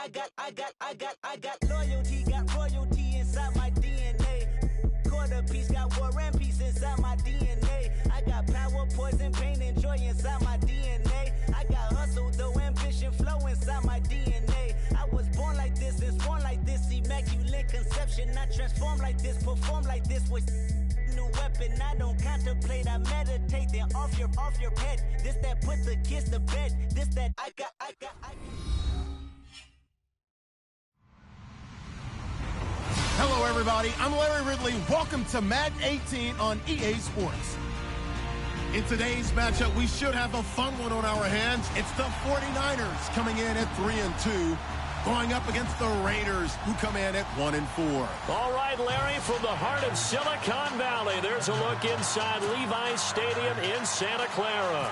got loyalty, got royalty inside my DNA. Quarter piece, got war and peace inside my DNA. I got power, poison, pain, and joy inside my DNA. I got hustle, though, ambition, flow inside my DNA. I was born like this and sworn like this, immaculate conception. I transform like this, perform like this with new weapon. I don't contemplate, I meditate, then off your head. This that put the kids to bed. This that I got. Hello, everybody. I'm Larry Ridley. Welcome to Madden 18 on EA Sports. In today's matchup, we should have a fun one on our hands. It's the 49ers coming in at 3-2, going up against the Raiders, who come in at 1-4. All right, Larry, from the heart of Silicon Valley, there's a look inside Levi's Stadium in Santa Clara.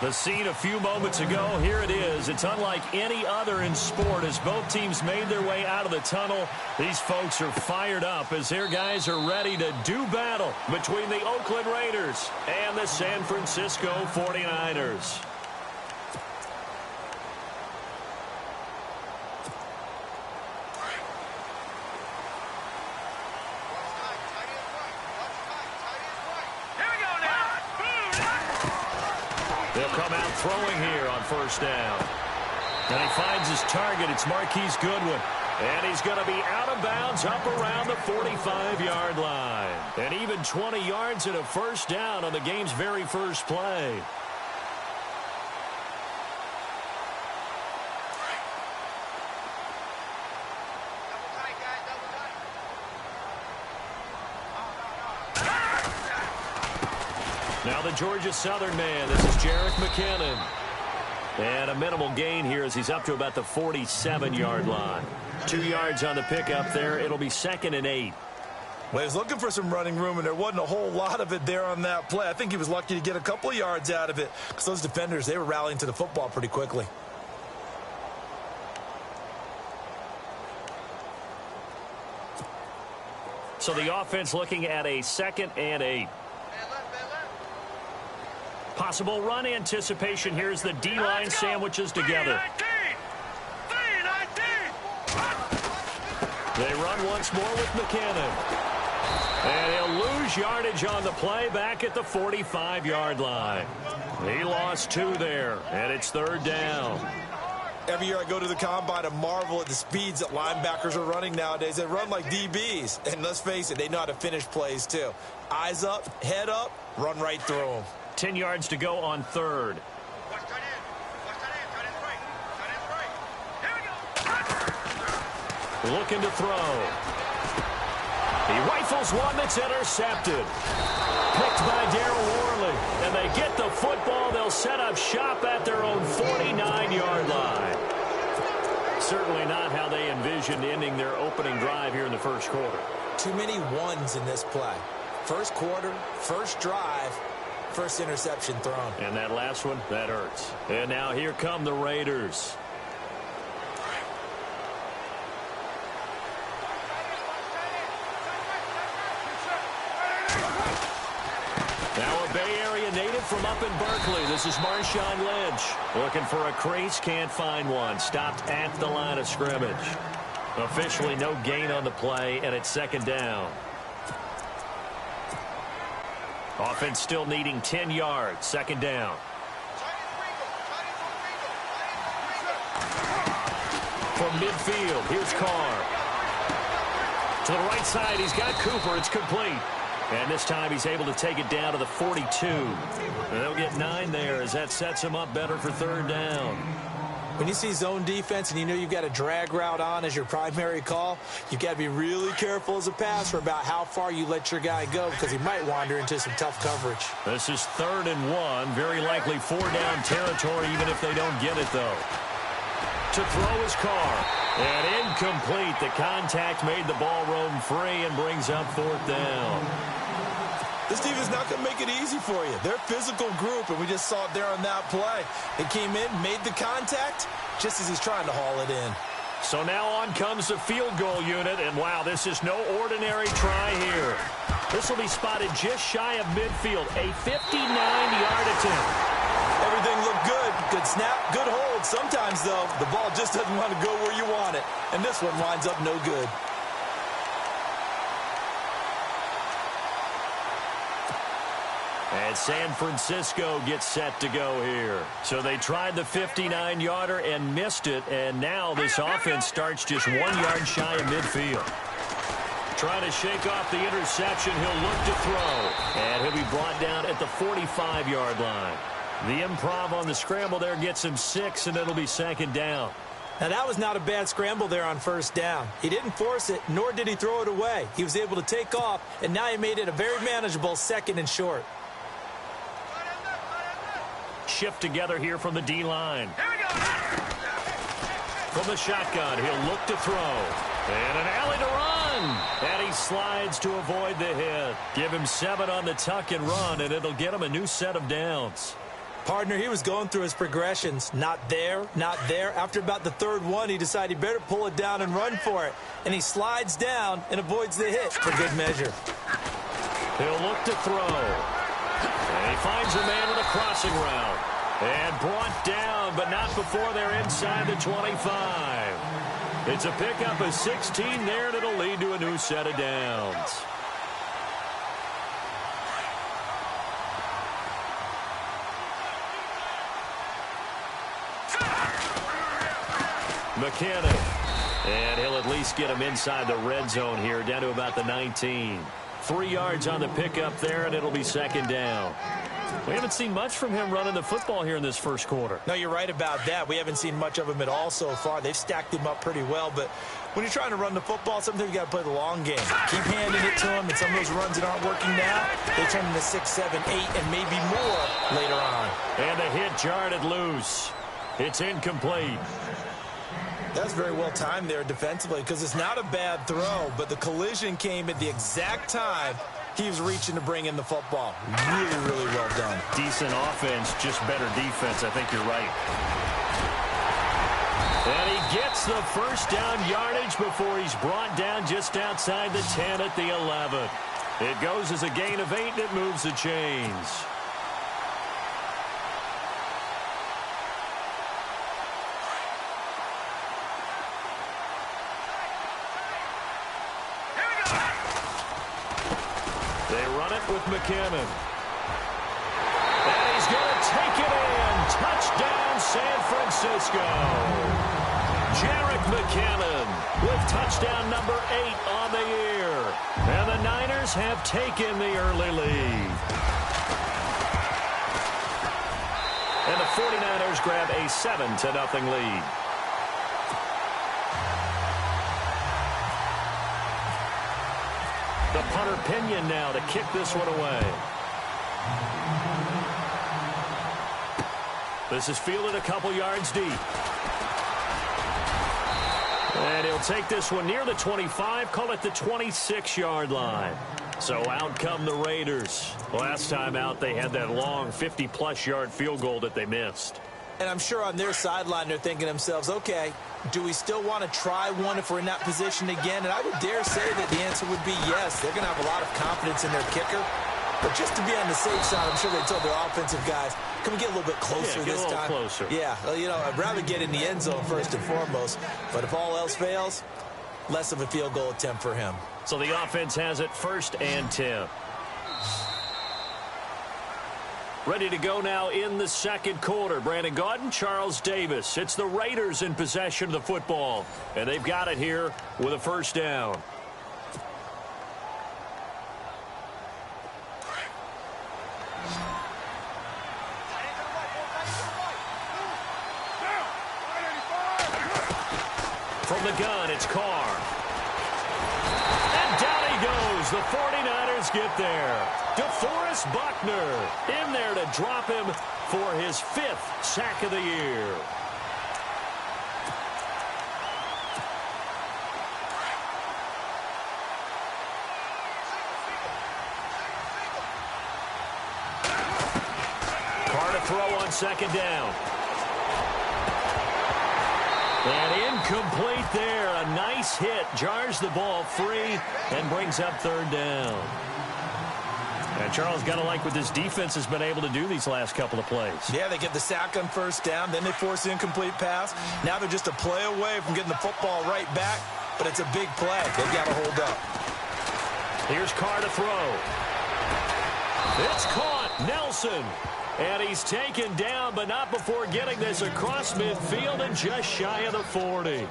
The scene a few moments ago, here it is. It's unlike any other in sport as both teams made their way out of the tunnel. These folks are fired up as their guys are ready to do battle between the Oakland Raiders and the San Francisco 49ers. They'll come out throwing here on first down. And he finds his target. It's Marquise Goodwin. And he's going to be out of bounds up around the 45-yard line. And even 20 yards and a first down on the game's very first play. Now the Georgia Southern man. This is Jerick McKinnon. And a minimal gain here as he's up to about the 47-yard line. 2 yards on the pickup there. It'll be 2nd and 8. Well, he was looking for some running room, and there wasn't a whole lot of it there on that play. I think he was lucky to get a couple of yards out of it because those defenders, they were rallying to the football pretty quickly. So the offense looking at a 2nd and 8. Possible run anticipation. Here's the D-line sandwiches together. They run once more with McKinnon. And he'll lose yardage on the play back at the 45-yard line. He lost 2 there, and it's 3rd down. Every year I go to the combine and marvel at the speeds that linebackers are running nowadays. They run like DBs. And let's face it, they know how to finish plays too. Eyes up, head up, run right through them. 10 yards to go on 3rd. Looking to throw. He rifles one that's intercepted. Picked by Darryl Worley. And they get the football. They'll set up shop at their own 49-yard line. Certainly not how they envisioned ending their opening drive here in the first quarter. Too many ones in this play. First quarter, first drive, first interception thrown. And that last one, that hurts. And now here come the Raiders. Now a Bay Area native from up in Berkeley. This is Marshawn Lynch. Looking for a crease, can't find one. Stopped at the line of scrimmage. Officially no gain on the play, and it's 2nd down. Offense still needing 10 yards. 2nd down. From midfield, here's Carr. To the right side, he's got Cooper. It's complete. And this time he's able to take it down to the 42. And they'll get 9 there as that sets him up better for 3rd down. When you see zone defense and you know you've got a drag route on as your primary call, you've got to be really careful as a passer about how far you let your guy go because he might wander into some tough coverage. This is 3rd and 1. Very likely 4-down territory even if they don't get it, though. To throw his Carr. And incomplete. The contact made the ball roam free and brings up 4th down. This team is not going to make it easy for you. They're a physical group, and we just saw it there on that play. They came in, made the contact, just as he's trying to haul it in. So now on comes the field goal unit, and wow, this is no ordinary try here. This will be spotted just shy of midfield, a 59-yard attempt. Everything looked good. Good snap, good hold. Sometimes, though, the ball just doesn't want to go where you want it, and this one winds up no good. And San Francisco gets set to go here. So they tried the 59-yarder and missed it, and now this offense starts just 1 yard shy of midfield. Trying to shake off the interception, he'll look to throw. And he'll be brought down at the 45-yard line. The improv on the scramble there gets him 6, and it'll be second down. Now, that was not a bad scramble there on first down. He didn't force it, nor did he throw it away. He was able to take off, and now he made it a very manageable 2nd and short. Shift together here from the D-line. From the shotgun, he'll look to throw. And an alley to run. And he slides to avoid the hit. Give him 7 on the tuck and run, and it'll get him a new set of downs. Partner, he was going through his progressions. Not there, not there. After about the 3rd one, he decided he better pull it down and run for it. And he slides down and avoids the hit for good measure. He'll look to throw. And he finds a man with a crossing route. And brought down, but not before they're inside the 25. It's a pickup of 16 there, and it'll lead to a new set of downs. McKinnon. And he'll at least get him inside the red zone here, down to about the 19. 3 yards on the pickup there, and it'll be second down. We haven't seen much from him running the football here in this first quarter. No, you're right about that. We haven't seen much of him at all so far. They've stacked him up pretty well, but when you're trying to run the football, sometimes you got to play the long game. Keep handing it to him, and some of those runs that aren't working now, they turn into 6, 7, 8, and maybe more later on. And the hit jarred it loose. It's incomplete. That's very well timed there defensively because it's not a bad throw, but the collision came at the exact time he was reaching to bring in the football. Really, really well done. Decent offense, just better defense. I think you're right. And he gets the first down yardage before he's brought down just outside the 10 at the 11. It goes as a gain of 8, and it moves the chains. With McKinnon. And he's going to take it in. Touchdown, San Francisco. Jerick McKinnon with touchdown number 8 on the year. And the Niners have taken the early lead. And the 49ers grab a 7-0 lead. The punter Pinion now to kick this one away. This is fielded a couple yards deep. And he'll take this one near the 25, call it the 26-yard line. So out come the Raiders. Last time out, they had that long 50-plus yard field goal that they missed. And I'm sure on their sideline, they're thinking to themselves, okay, do we still want to try one if we're in that position again? And I would dare say that the answer would be yes. They're going to have a lot of confidence in their kicker. But just to be on the safe side, I'm sure they told their offensive guys, can we get a little bit closer this time? Closer. Yeah, well, you know, I'd rather get in the end zone first and foremost. But if all else fails, less of a field goal attempt for him. So the offense has it 1st and 10. Ready to go now in the second quarter. Brandon Gaudin, Charles Davis. It's the Raiders in possession of the football. And they've got it here with a first down. From the gun, it's Carr. And down he goes. The 49ers get there. DeForest Buckner in there to drop him for his 5th sack of the year. Carr to throw on second down. And incomplete there. A nice hit. Jars the ball free and brings up third down. And Charles, got to like what this defense has been able to do these last couple of plays. Yeah, they get the sack on first down, then they force the incomplete pass. Now they're just a play away from getting the football right back, but it's a big play. They've got to hold up. Here's Carr to throw. It's caught. Nelson. And he's taken down, but not before getting this across midfield and just shy of the 40.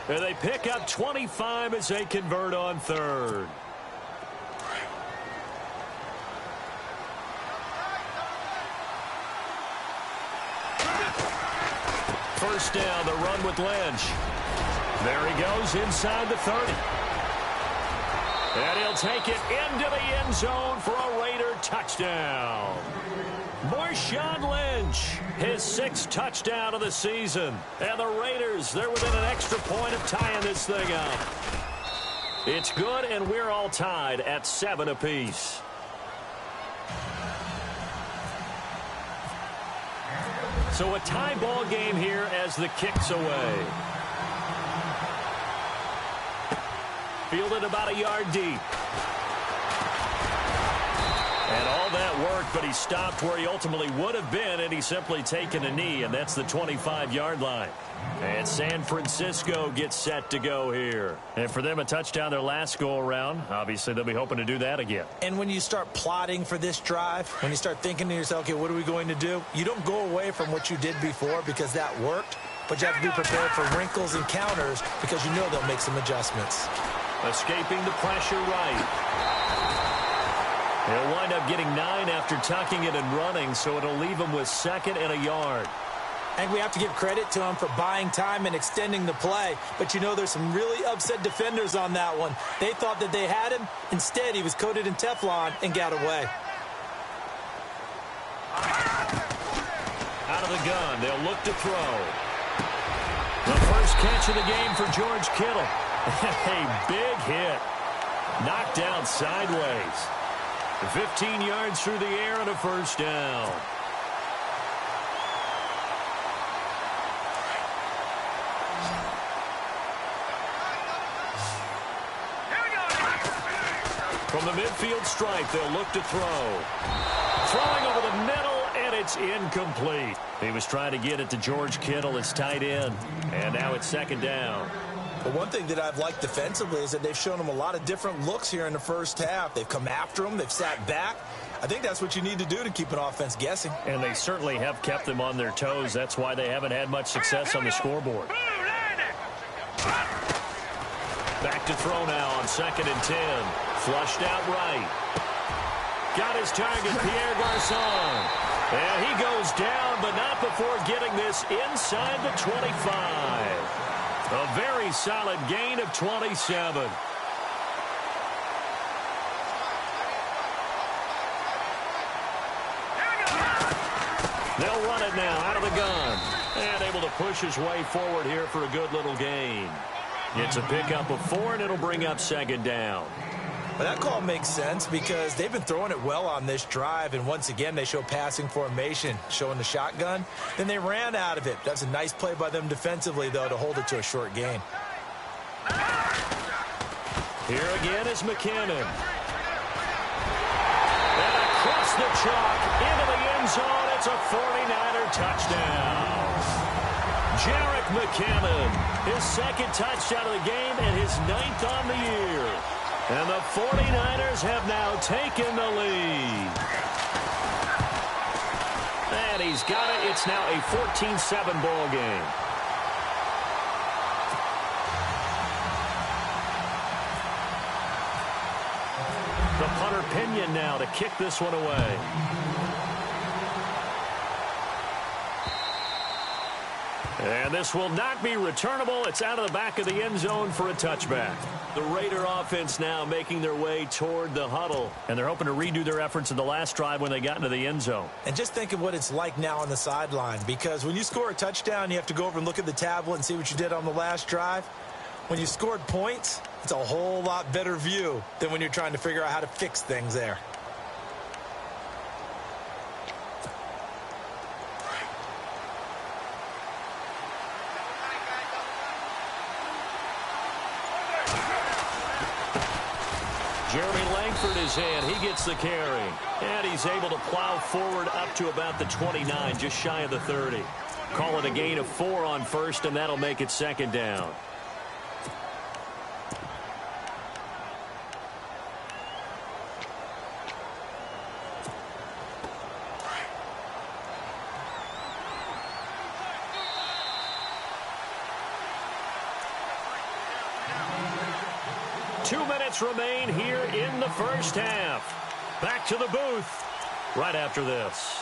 And they pick up 25 as they convert on third. First down, the run with Lynch. There he goes inside the 30. And he'll take it into the end zone for a Raider touchdown. Marshawn Lynch, his 6th touchdown of the season. And the Raiders, they're within an extra point of tying this thing up. It's good, and we're all tied at 7 apiece. So a tie ball game here as the kick's away. Fielded about a yard deep. And all that work, but he stopped where he ultimately would have been, and he's simply taken a knee, and that's the 25-yard line. And San Francisco gets set to go here. And for them, a touchdown their last go-around. Obviously, they'll be hoping to do that again. And when you start plotting for this drive, when you start thinking to yourself, okay, what are we going to do? You don't go away from what you did before because that worked, but you have to be prepared for wrinkles and counters because you know they'll make some adjustments. Escaping the pressure right. He'll wind up getting 9 after tucking it and running, so it'll leave him with 2nd and a yard. And we have to give credit to him for buying time and extending the play. But, you know, there's some really upset defenders on that one. They thought that they had him. Instead, he was coated in Teflon and got away. Out of the gun, they'll look to throw. The first catch of the game for George Kittle. A big hit. Knocked down sideways. 15 yards through the air and a first down. From the midfield stripe, they'll look to throw. Throwing over the middle, and it's incomplete. He was trying to get it to George Kittle, his tight end, and now it's 2nd down. But one thing that I've liked defensively is that they've shown him a lot of different looks here in the first half. They've come after him. They've sat back. I think that's what you need to do to keep an offense guessing. And they certainly have kept them on their toes. That's why they haven't had much success on the scoreboard. Back to throw now on 2nd and 10. Flushed out right. Got his target, Pierre Garçon. And he goes down, but not before getting this inside the 25. A very solid gain of 27. They'll run it now out of the gun. And able to push his way forward here for a good little gain. It's a pickup of 4, and it'll bring up 2nd down. Well, that call makes sense because they've been throwing it well on this drive, and once again they show passing formation, showing the shotgun. Then they ran out of it. That's a nice play by them defensively, though, to hold it to a short gain. Here again is McKinnon. And across the chalk into the end zone. It's a 49er touchdown. Jerick McKinnon, his 2nd touchdown of the game and his 9th on the year. And the 49ers have now taken the lead. And he's got it. It's now a 14-7 ball game. The punter Pinion now to kick this one away. And this will not be returnable. It's out of the back of the end zone for a touchback. The Raider offense now making their way toward the huddle. And they're hoping to redo their efforts in the last drive when they got into the end zone. And just think of what it's like now on the sideline. Because when you score a touchdown, you have to go over and look at the tablet and see what you did on the last drive. When you scored points, it's a whole lot better view than when you're trying to figure out how to fix things there. Jeremy Langford is in. He gets the carry. And he's able to plow forward up to about the 29, just shy of the 30. Call it a gain of 4 on first, and that'll make it second down. Remain here in the first half. Back to the booth right after this.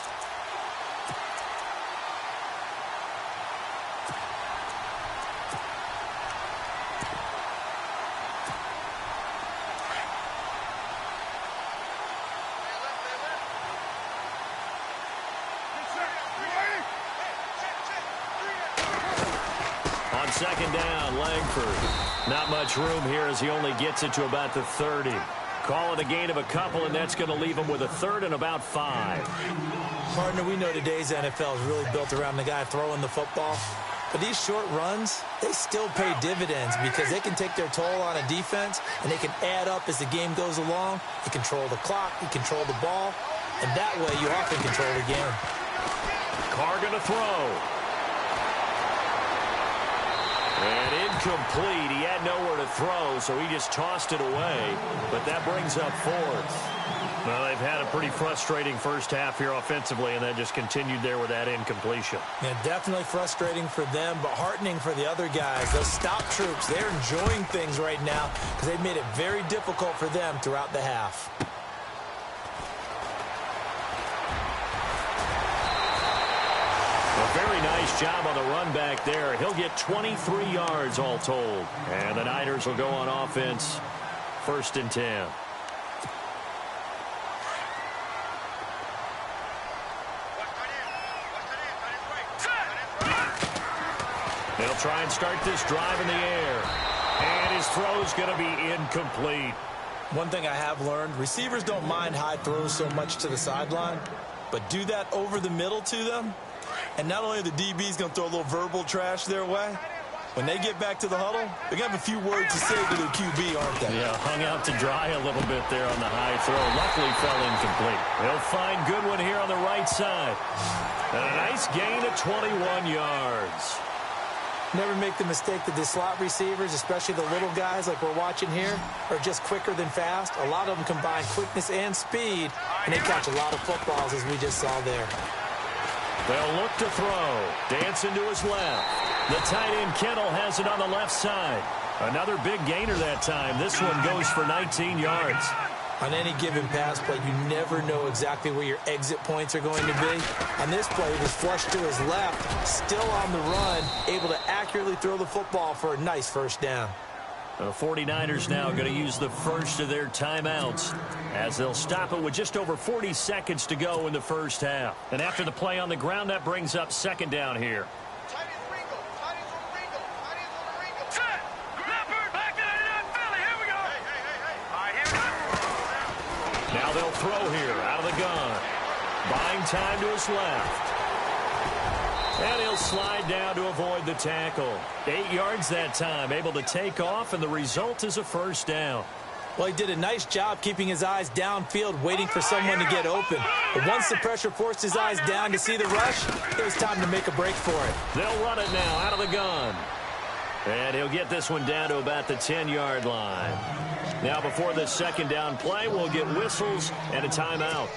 On second down, Langford. Not much room here as he only gets it to about the 30. Call it a gain of a couple, and that's going to leave him with a third and about 5. Partner, we know today's NFL is really built around the guy throwing the football. But these short runs, they still pay dividends because they can take their toll on a defense, and they can add up as the game goes along. You control the clock, you control the ball, and that way you often control the game. Carr going to throw. And incomplete. He had nowhere to throw, so he just tossed it away. But that brings up 4th. Well, they've had a pretty frustrating first half here offensively, and that just continued there with that incompletion. Yeah, definitely frustrating for them, but heartening for the other guys. Those stop troops, they're enjoying things right now because they've made it very difficult for them throughout the half. A very nice job on the run back there. He'll get 23 yards all told. And the Niners will go on offense, 1st and 10. They'll try and start this drive in the air. And his throw's going to be incomplete. One thing I have learned, receivers don't mind high throws so much to the sideline, but do that over the middle to them. And not only are the DBs going to throw a little verbal trash their way, when they get back to the huddle, they're going to have a few words to say to their QB, aren't they? Yeah, hung out to dry a little bit there on the high throw. Luckily fell incomplete. They'll find Goodwin here on the right side. And a nice gain of 21 yards. Never make the mistake that the slot receivers, especially the little guys like we're watching here, are just quicker than fast. A lot of them combine quickness and speed, and they catch a lot of footballs, as we just saw there. They'll look to throw. Dancing to his left. The tight end Kittle has it on the left side. Another big gainer that time. This one goes for 19 yards. On any given pass play, you never know exactly where your exit points are going to be. On this play, he was flushed to his left, still on the run, able to accurately throw the football for a nice first down. The 49ers now going to use the first of their timeouts as they'll stop it with just over 40 seconds to go in the first half. And after the play on the ground, that brings up second down here. Now they'll throw here out of the gun. Buying time to his left. And he'll slide down to avoid the tackle. 8 yards that time, able to take off, and the result is a first down. Well, he did a nice job keeping his eyes downfield, waiting for someone to get open. But once the pressure forced his eyes down to see the rush, it was time to make a break for it. They'll run it now out of the gun. And he'll get this one down to about the 10-yard line. Now before this second down play, we'll get whistles and a timeout,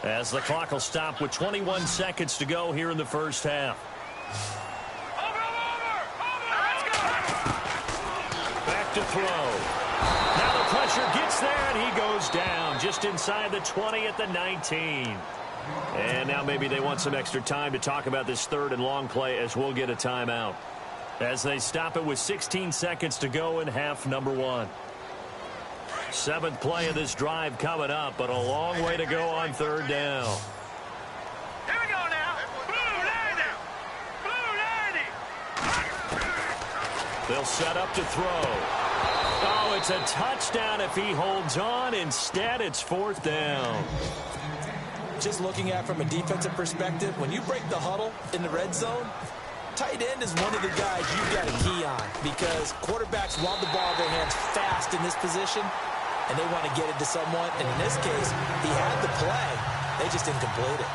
as the clock will stop with 21 seconds to go here in the first half. Back to throw. Now the pressure gets there, and he goes down just inside the 20 at the 19. And now maybe they want some extra time to talk about this third and long play, as we'll get a timeout, as they stop it with 16 seconds to go in half number 1. 7th play of this drive coming up, but a long way to go on third down. Here we go now. Blue 90. Blue 90. They'll set up to throw. Oh, it's a touchdown if he holds on. Instead, it's 4th down. Just looking at it from a defensive perspective, when you break the huddle in the red zone, tight end is one of the guys you've got to key on, because quarterbacks want the ball in their hands fast in this position. and they want to get it to someone. And in this case, he had the play. They just didn't complete it.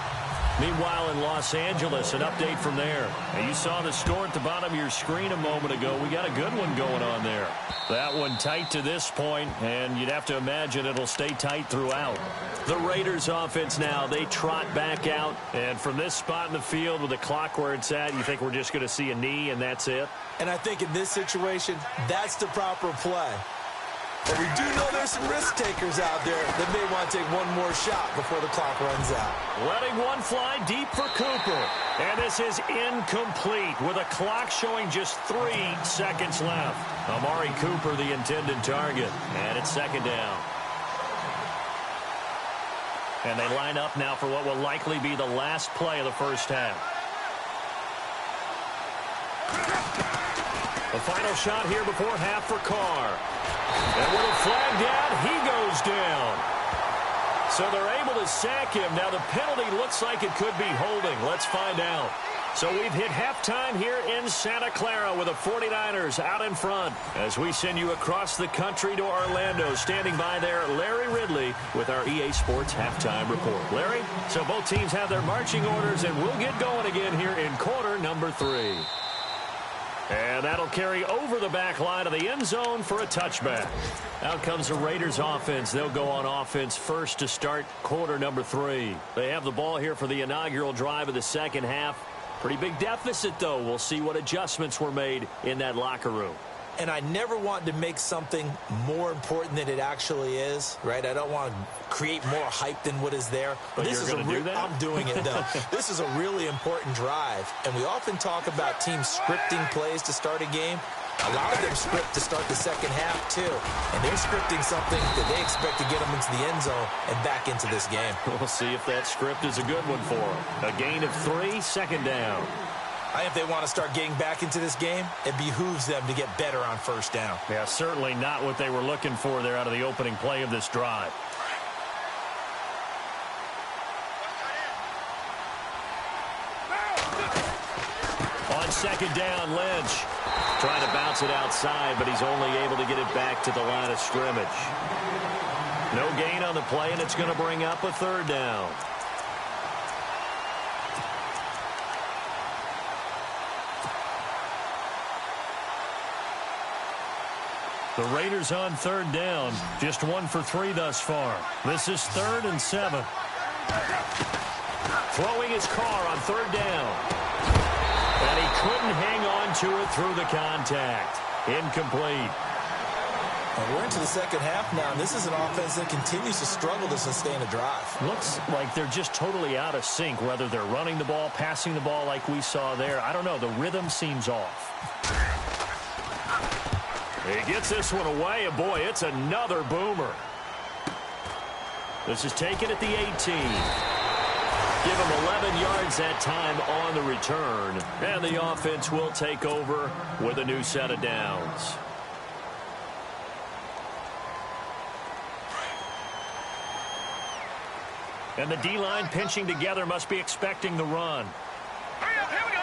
Meanwhile, in Los Angeles, an update from there. Now, you saw the score at the bottom of your screen a moment ago. We got a good one going on there. That one tight to this point, and you'd have to imagine it'll stay tight throughout. The Raiders offense now, they trot back out. And from this spot in the field with the clock where it's at, you think we're just going to see a knee and that's it? And I think in this situation, that's the proper play. But we do know there's some risk takers out there that may want to take one more shot before the clock runs out. Letting one fly deep for Cooper. And this is incomplete with a clock showing just 3 seconds left. Amari Cooper, the intended target. And it's second down. And they line up now for what will likely be the last play of the first half. The final shot here before half for Carr. And with a flag down, he goes down. So they're able to sack him. Now the penalty looks like it could be holding. Let's find out. So we've hit halftime here in Santa Clara with the 49ers out in front. As we send you across the country to Orlando, standing by there, Larry Ridley with our EA Sports halftime report. Larry, so both teams have their marching orders, and we'll get going again here in quarter number 3. And that'll carry over the back line of the end zone for a touchback. Out comes the Raiders offense. They'll go on offense first to start quarter number 3. They have the ball here for the inaugural drive of the second half. Pretty big deficit, though. We'll see what adjustments were made in that locker room. And I never want to make something more important than it actually is, right? I don't want to create more hype than what is there. But this you're is going to do that? I'm doing it, though. This is a really important drive. And we often talk about teams scripting plays to start a game. A lot of them script to start the second half, too. And they're scripting something that they expect to get them into the end zone and back into this game. We'll see if that script is a good one for them. A gain of 3, second down. If they want to start getting back into this game, it behooves them to get better on first down. Yeah, certainly not what they were looking for there out of the opening play of this drive. On second down, Lynch trying to bounce it outside, but he's only able to get it back to the line of scrimmage. No gain on the play, and it's going to bring up a third down. The Raiders on third down, just 1 for 3 thus far. This is 3rd and 7. Throwing his Carr on third down. And he couldn't hang on to it through the contact. Incomplete. And we're into the second half now, and this is an offense that continues to struggle to sustain a drive. Looks like they're just totally out of sync, whether they're running the ball, passing the ball like we saw there. I don't know. The rhythm seems off. He gets this one away, and boy, it's another boomer. This is taken at the 18. Give him 11 yards that time on the return, and the offense will take over with a new set of downs. And the D-line pinching together, must be expecting the run. Hurry up, here we go.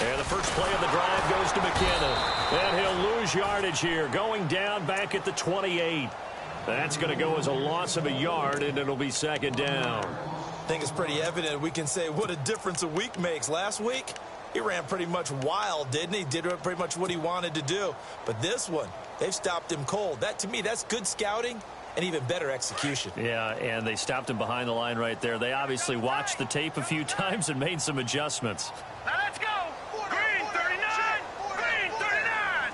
And the first play of the drive goes to McKinnon. And he'll lose yardage here, going down back at the 28. That's going to go as a loss of a yard, and it'll be second down. I think it's pretty evident we can say what a difference a week makes. Last week, he ran pretty much wild, didn't he? Did pretty much what he wanted to do. But this one, they've stopped him cold. That, to me, that's good scouting and even better execution. Yeah, and they stopped him behind the line right there. They obviously watched the tape a few times and made some adjustments. Now let's go. Green 39. Green 39.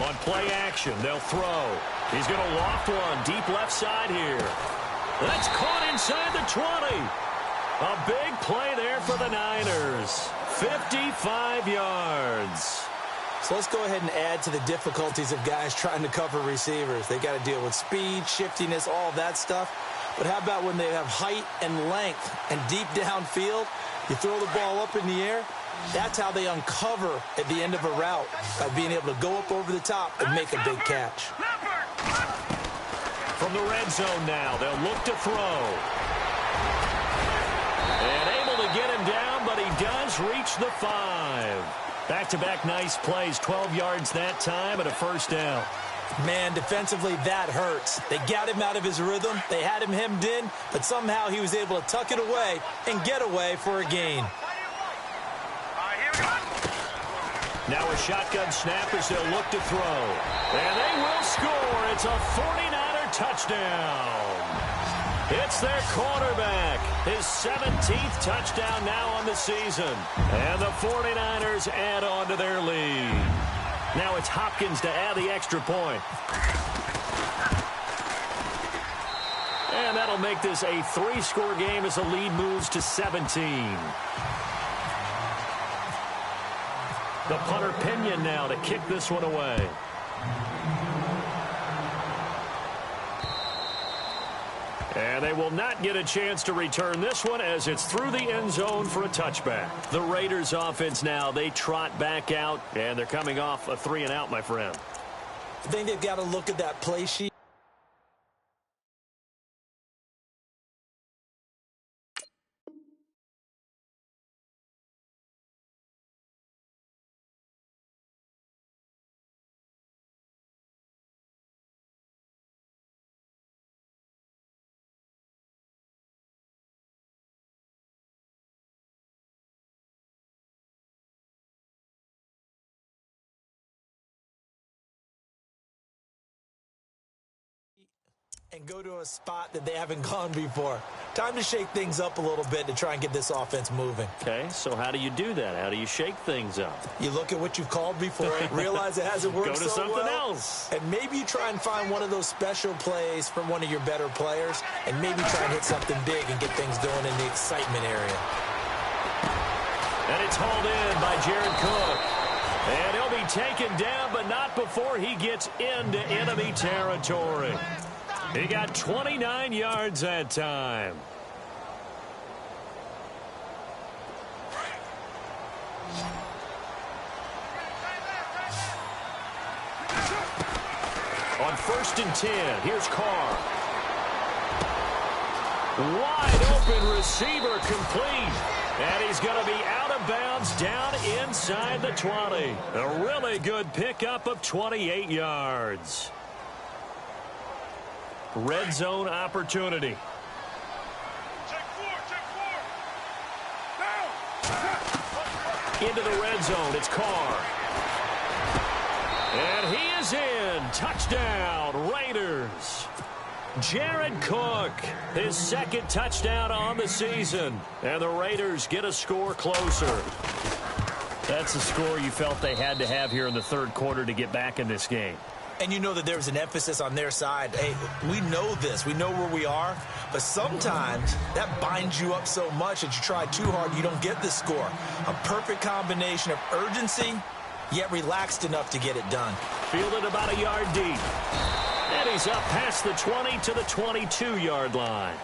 On play action, they'll throw. He's going to loft one deep left side here. That's caught inside the 20. A big play there for the Niners. 55 yards. So let's go ahead and add to the difficulties of guys trying to cover receivers. They got to deal with speed, shiftiness, all that stuff. But how about when they have height and length and deep downfield? You throw the ball up in the air. That's how they uncover at the end of a route, by being able to go up over the top and make a big catch. From the red zone now, they'll look to throw. And able to get him down, but he does reach the 5. Back-to-back nice plays, 12 yards that time and a first down. Man, defensively, that hurts. They got him out of his rhythm. They had him hemmed in, but somehow he was able to tuck it away and get away for a gain. Now a shotgun snap as they'll look to throw. And they will score. It's a 49er touchdown. It's their quarterback. His 17th touchdown now on the season. And the 49ers add on to their lead. Now it's Hopkins to add the extra point. And that'll make this a 3-score game as the lead moves to 17. The punter Pinion now to kick this one away. And they will not get a chance to return this one as it's through the end zone for a touchback. The Raiders offense now, they trot back out, and they're coming off a 3-and-out, my friend. I think they've got to look at that play sheet. And go to a spot that they haven't gone before. Time to shake things up a little bit to try and get this offense moving. Okay, so how do you do that? How do you shake things up? You look at what you've called before, realize it hasn't worked Go to so something well, else. and maybe you try and find one of those special plays from one of your better players, and maybe try and hit something big and get things going in the excitement area. And it's hauled in by Jared Cook. And he'll be taken down, but not before he gets into enemy territory. He got 29 yards that time. On 1st and 10, here's Carr. Wide open receiver complete. And he's going to be out of bounds down inside the 20. A really good pickup of 28 yards. Red zone opportunity. Into the red zone, it's Carr. And he is in. Touchdown, Raiders. Jared Cook, his 2nd touchdown on the season. And the Raiders get a score closer. That's a score you felt they had to have here in the 3rd quarter to get back in this game. And you know that there was an emphasis on their side. Hey, we know this. We know where we are. But sometimes that binds you up so much that you try too hard, you don't get the score. A perfect combination of urgency, yet relaxed enough to get it done. Fielded about a yard deep. And he's up past the 20 to the 22-yard line.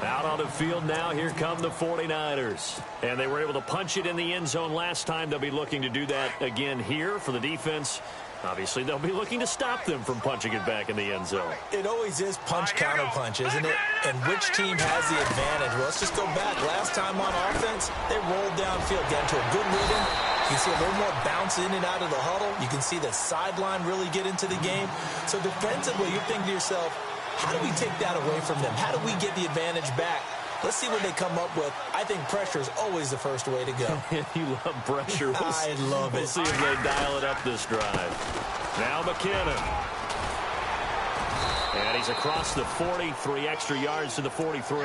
Out on the field now, here come the 49ers. And they were able to punch it in the end zone last time. They'll be looking to do that again here for the defense. Obviously, they'll be looking to stop them from punching it back in the end zone. It always is punch-counter-punch, isn't it? And which team has the advantage? Well, let's just go back. Last time on offense, they rolled downfield, got into a good rhythm. You can see a little more bounce in and out of the huddle. You can see the sideline really get into the game. So defensively, you're thinking to yourself, how do we take that away from them? How do we get the advantage back? Let's see what they come up with. I think pressure is always the first way to go. You love pressure. I love it. We'll see if they dial it up this drive. Now McKinnon. And he's across the 40, 3 extra yards to the 43.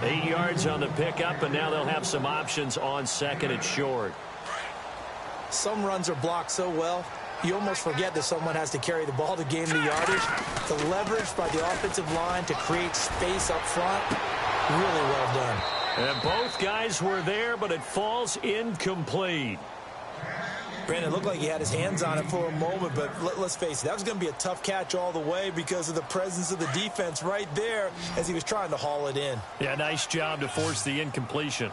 8 yards on the pickup, and now they'll have some options on 2nd and short. Some runs are blocked so well, you almost forget that someone has to carry the ball to gain the yardage. The leverage by the offensive line to create space up front, really well done. And both guys were there, but it falls incomplete. Brandon, it looked like he had his hands on it for a moment, but let's face it, that was going to be a tough catch all the way because of the presence of the defense right there as he was trying to haul it in. Yeah, nice job to force the incompletion.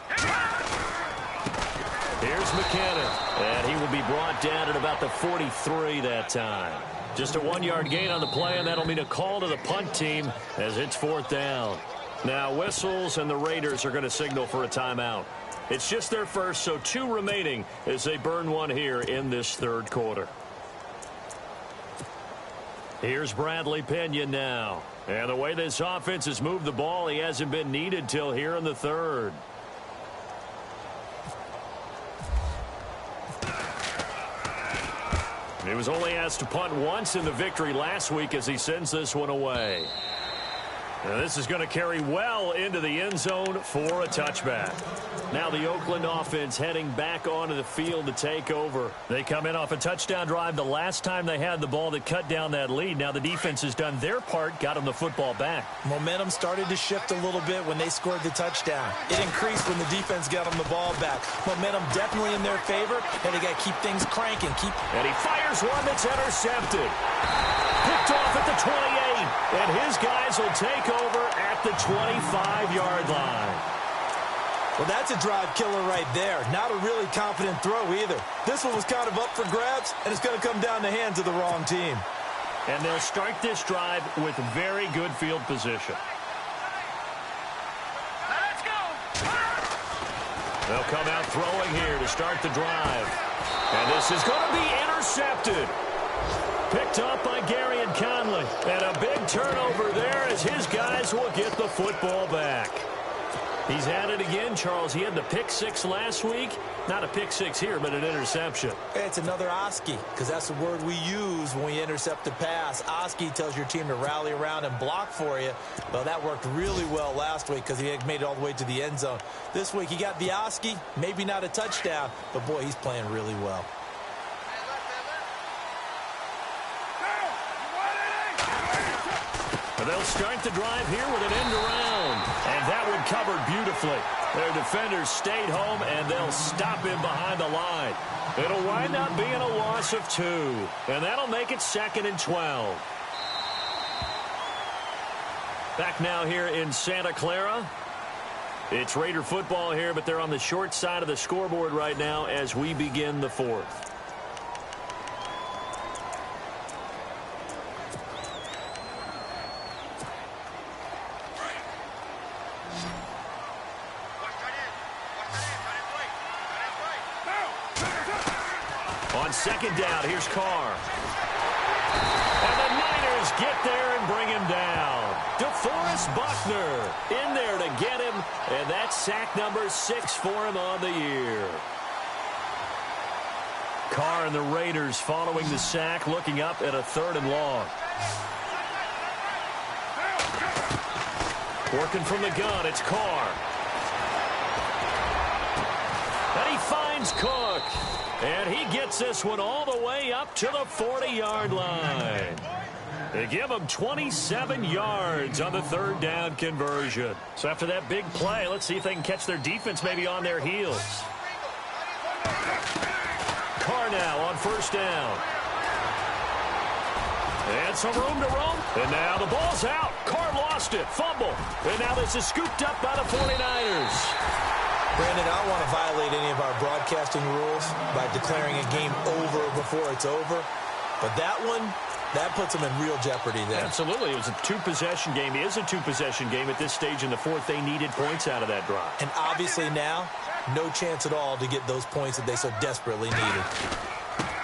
Here's McKinnon, and he will be brought down at about the 43 that time. Just a 1-yard gain on the play, and that'll mean a call to the punt team as it's 4th down. Now whistles, and the Raiders are going to signal for a timeout. It's just their first, so 2 remaining as they burn one here in this third quarter. Here's Bradley Pena now. And the way this offense has moved the ball, he hasn't been needed till here in the third. He was only asked to punt once in the victory last week as he sends this one away. Now this is going to carry well into the end zone for a touchback. Now the Oakland offense heading back onto the field to take over. They come in off a touchdown drive the last time they had the ball that cut down that lead. Now the defense has done their part, got them the football back. Momentum started to shift a little bit when they scored the touchdown. It increased when the defense got them the ball back. Momentum definitely in their favor, and they got to keep things cranking. And he fires one that's intercepted. Picked off at the 28, and his guys will take over at the 25-yard line. Well, that's a drive killer right there. Not a really confident throw either. This one was kind of up for grabs, and it's going to come down the hands of the wrong team. And they'll start this drive with very good field position. Let's go. They'll come out throwing here to start the drive. And this is going to be intercepted. Picked up by Gary and Conley. And a big turnover there as his guys will get the football back. He's at it again, Charles. He had the pick 6 last week. Not a pick 6 here, but an interception. It's another Oski, because that's the word we use when we intercept a pass. Oski tells your team to rally around and block for you. Well, that worked really well last week because he made it all the way to the end zone. This week he got the Oski, maybe not a touchdown, but boy, he's playing really well. They'll start the drive here with an end around. And that one covered beautifully. Their defenders stayed home, and they'll stop him behind the line. It'll wind up being a loss of 2. And that'll make it 2nd and 12. Back now here in Santa Clara. It's Raider football here, but they're on the short side of the scoreboard right now as we begin the 4th. On 2nd down, here's Carr. And the Niners get there and bring him down. DeForest Buckner in there to get him, and that's sack number 6 for him on the year. Carr and the Raiders following the sack, looking up at a 3rd and long. Working from the gun, it's Carr. And he finds Cook. And he gets this one all the way up to the 40-yard line. They give him 27 yards on the 3rd down conversion. So after that big play, let's see if they can catch their defense maybe on their heels. Carr now on 1st down. And some room to roam. And now the ball's out. Carr lost it. Fumble. And now this is scooped up by the 49ers. Brandon, I don't want to violate any of our broadcasting rules by declaring a game over before it's over. But that one, that puts them in real jeopardy there. Absolutely. It was a 2-possession game. It is a 2-possession game at this stage in the 4th. They needed points out of that drive. And obviously now, no chance at all to get those points that they so desperately needed.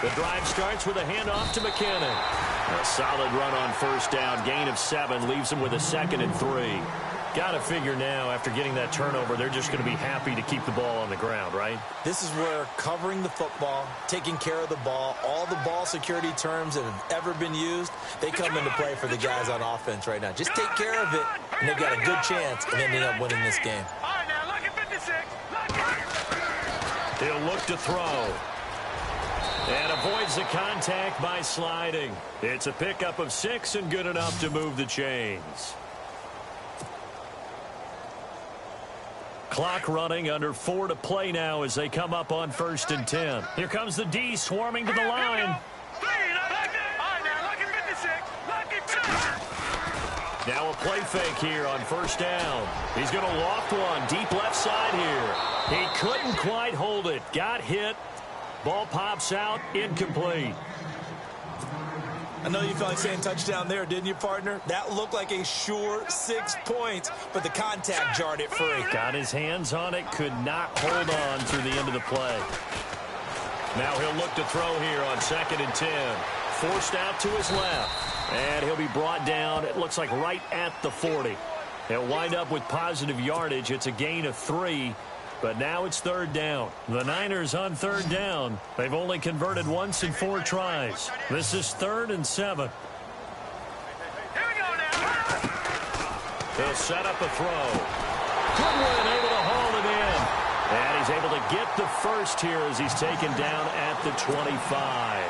The drive starts with a handoff to McKinnon. A solid run on 1st down. Gain of 7 leaves them with a 2nd and 3. Got to figure now, after getting that turnover, they're just going to be happy to keep the ball on the ground, right? This is where covering the football, taking care of the ball, all the ball security terms that have ever been used, they come into play for the guys on offense right now. Just take care of it, and they've got a good chance of ending up winning this game. All right, now, look at 56. Look. He'll look to throw. And avoids the contact by sliding. It's a pickup of 6 and good enough to move the chains. Clock running, under 4 to play now as they come up on 1st and 10. Here comes the D swarming to the line. Now a play fake here on 1st down. He's going to loft one deep left side here. He couldn't quite hold it. Got hit. Ball pops out, incomplete. I know you felt like saying touchdown there, didn't you, partner? That looked like a sure 6 points, but the contact jarred it free. Got his hands on it, could not hold on through the end of the play. Now he'll look to throw here on 2nd and 10. Forced out to his left. And he'll be brought down, it looks like right at the 40. He'll wind up with positive yardage. It's a gain of 3. But now it's 3rd down. The Niners on 3rd down. They've only converted once in 4 tries. This is 3rd and 7. Here we go now. He'll set up a throw. Goodwin able to haul it in. And he's able to get the first here as he's taken down at the 25.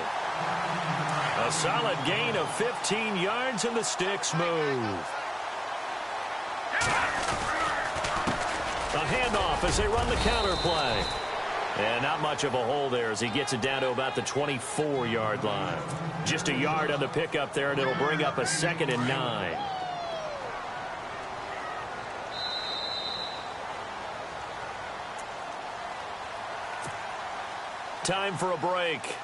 A solid gain of 15 yards, and the sticks move. A handoff as they run the counter play. And not much of a hole there as he gets it down to about the 24-yard line. Just a yard on the pickup there, and it'll bring up a 2nd and 9. Time for a break.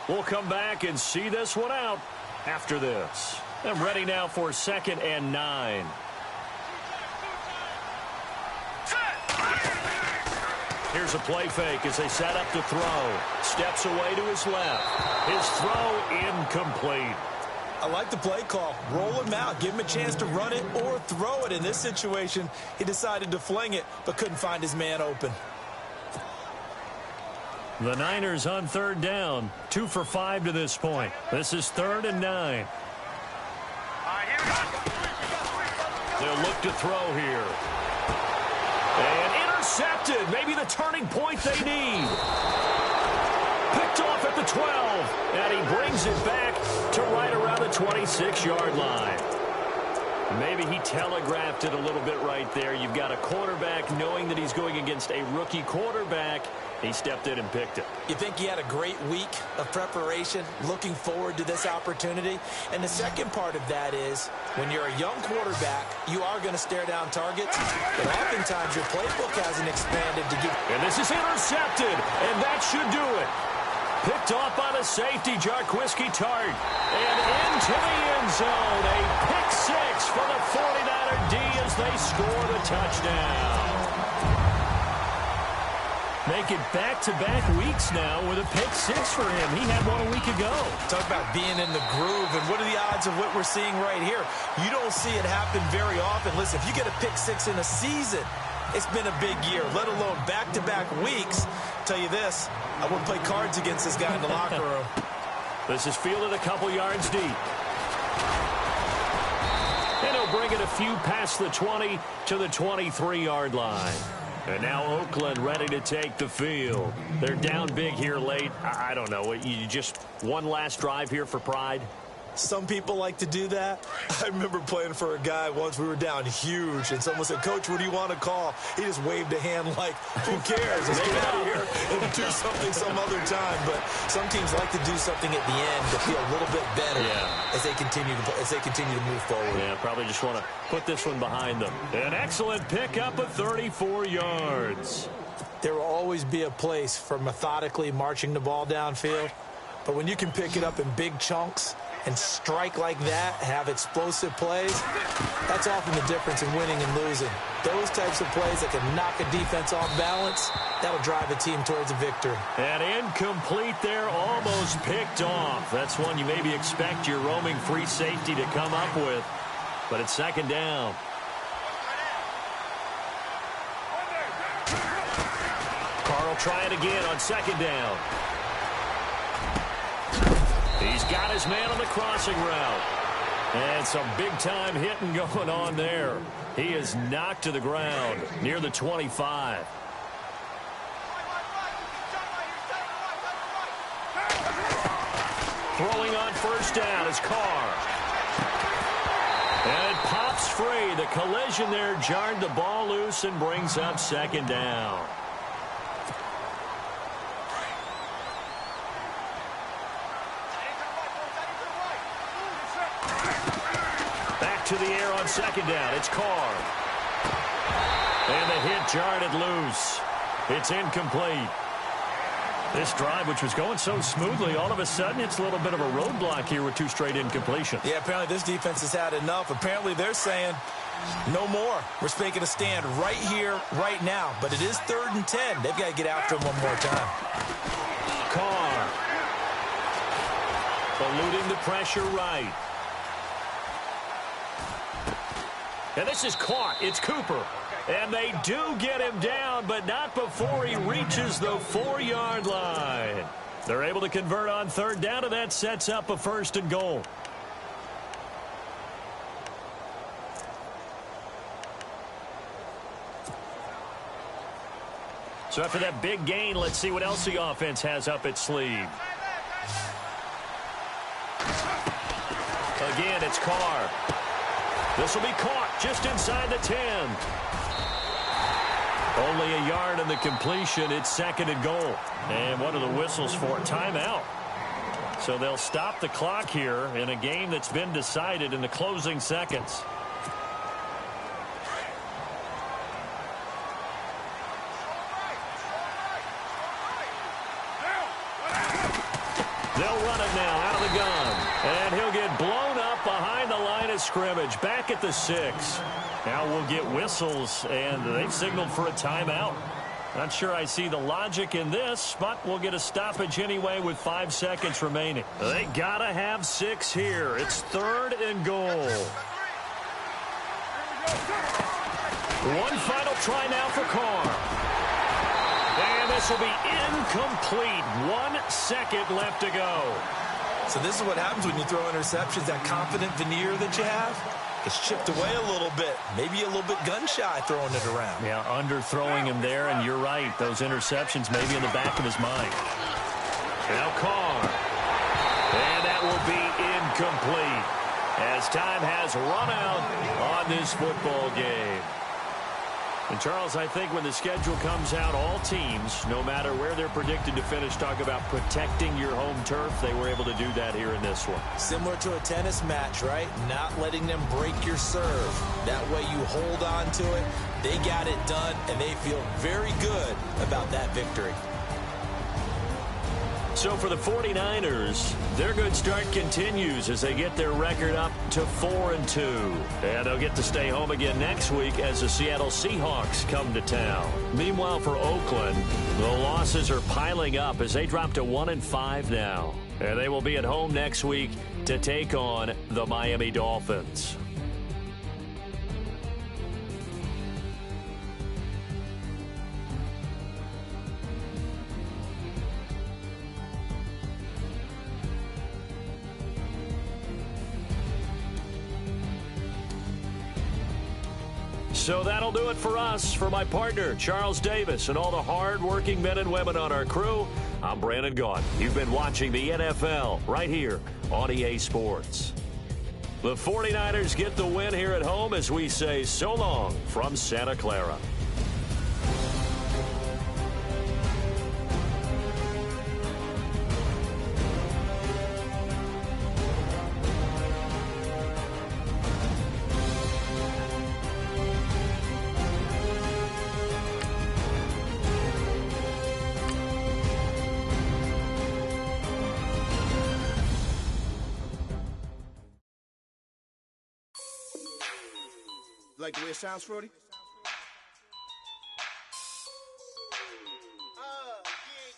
We'll come back and see this one out after this. I'm ready now for 2nd and 9. Here's a play fake as they set up to throw. Steps away to his left. His throw incomplete. I like the play call. Roll him out. Give him a chance to run it or throw it. In this situation, he decided to fling it, but couldn't find his man open. The Niners on 3rd down. 2 for 5 to this point. This is 3rd and 9. All right, here we go. They'll look to throw here. And intercepted. Maybe the turning point they need. Picked off at the 12. And he brings it back to right around the 26-yard line. Maybe he telegraphed it a little bit right there. You've got a quarterback knowing that he's going against a rookie quarterback. He stepped in and picked it. You think he had a great week of preparation, looking forward to this opportunity? And the second part of that is, when you're a young quarterback, you are going to stare down targets, but oftentimes your playbook hasn't expanded to give. And this is intercepted, and that should do it. Picked off by the safety, Jarquiski Tart. And into the end zone, a pick 6 for the 49er D as they score the touchdown. Make it back-to-back weeks now with a pick 6 for him. He had one a week ago. Talk about being in the groove, and what are the odds of what we're seeing right here? You don't see it happen very often. Listen, if you get a pick 6 in a season, it's been a big year, let alone back-to-back weeks. Tell you this, I wouldn't play cards against this guy in the locker room. This is fielded a couple yards deep. And he'll bring it a few past the 20 to the 23-yard line. And now Oakland ready to take the field. They're down big here late. I don't know. You just one last drive here for pride? Some people like to do that. I remember playing for a guy once. We were down huge, and someone said, "Coach, what do you want to call?" He just waved a hand like, who cares? Let's get out of here and do something some other time. But some teams like to do something at the end to feel a little bit better as they continue to move forward. Yeah, probably just want to put this one behind them. An excellent pickup of 34 yards. There will always be a place for methodically marching the ball downfield, but when you can pick it up in big chunks and strike like that, have explosive plays, that's often the difference in winning and losing. Those types of plays that can knock a defense off balance, that'll drive a team towards a victory. And incomplete there, almost picked off. That's one you maybe expect your roaming free safety to come up with, but it's 2nd down. Carl try it again on 2nd down. He's got his man on the crossing route. And some big-time hitting going on there. He is knocked to the ground near the 25. Throwing on 1st down is Carr. And it pops free. The collision there jarred the ball loose and brings up 2nd down. To the air on 2nd down. It's Carr. And the hit jarred it loose. It's incomplete. This drive, which was going so smoothly, all of a sudden it's a little bit of a roadblock here with 2 straight incompletions. Yeah, apparently this defense has had enough. Apparently they're saying no more. We're making a stand right here, right now. But it is 3rd and 10. They've got to get after him one more time. Carr. Eluding the pressure right. And this is caught. It's Cooper. And they do get him down, but not before he reaches the 4-yard line. They're able to convert on 3rd down, and that sets up a 1st and goal. So after that big gain, let's see what else the offense has up its sleeve. Again, it's Carr. This will be caught just inside the 10. Only a yard in the completion. It's 2nd and goal. And what are the whistles for? Timeout. So they'll stop the clock here in a game that's been decided in the closing seconds. They'll run it now out of the gun. And he'll get blown up behind the line of scrimmage. Back at the 6. Now we'll get whistles, and they've signaled for a timeout. Not sure I see the logic in this, but we'll get a stoppage anyway with 5 seconds remaining. They got to have 6 here. It's 3rd and goal. One final try now for Carr. And this will be incomplete. 1 second left to go. So this is what happens when you throw interceptions. That confident veneer that you have, it's chipped away a little bit. Maybe a little bit gun-shy throwing it around. Yeah, underthrowing him there, and you're right. Those interceptions may be in the back of his mind. Now Carr. And that will be incomplete as time has run out on this football game. And, Charles, I think when the schedule comes out, all teams, no matter where they're predicted to finish, talk about protecting your home turf. They were able to do that here in this one. Similar to a tennis match, right? Not letting them break your serve. That way you hold on to it. They got it done, and they feel very good about that victory. So for the 49ers, their good start continues as they get their record up to 4-2. And they'll get to stay home again next week as the Seattle Seahawks come to town. Meanwhile, for Oakland, the losses are piling up as they drop to 1-5 now. And they will be at home next week to take on the Miami Dolphins. So that'll do it for us. For my partner, Charles Davis, and all the hard-working men and women on our crew, I'm Brandon Gaudin. You've been watching the NFL right here on EA Sports. The 49ers get the win here at home as we say so long from Santa Clara. Like the way it sounds, Frody?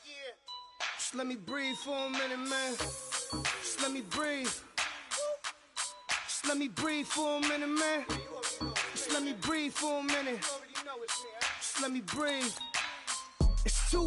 Yeah. Just let me breathe for a minute, man. Just let me breathe. Just let me breathe for a minute, man. Just let me breathe for a minute. Just let me breathe. It's too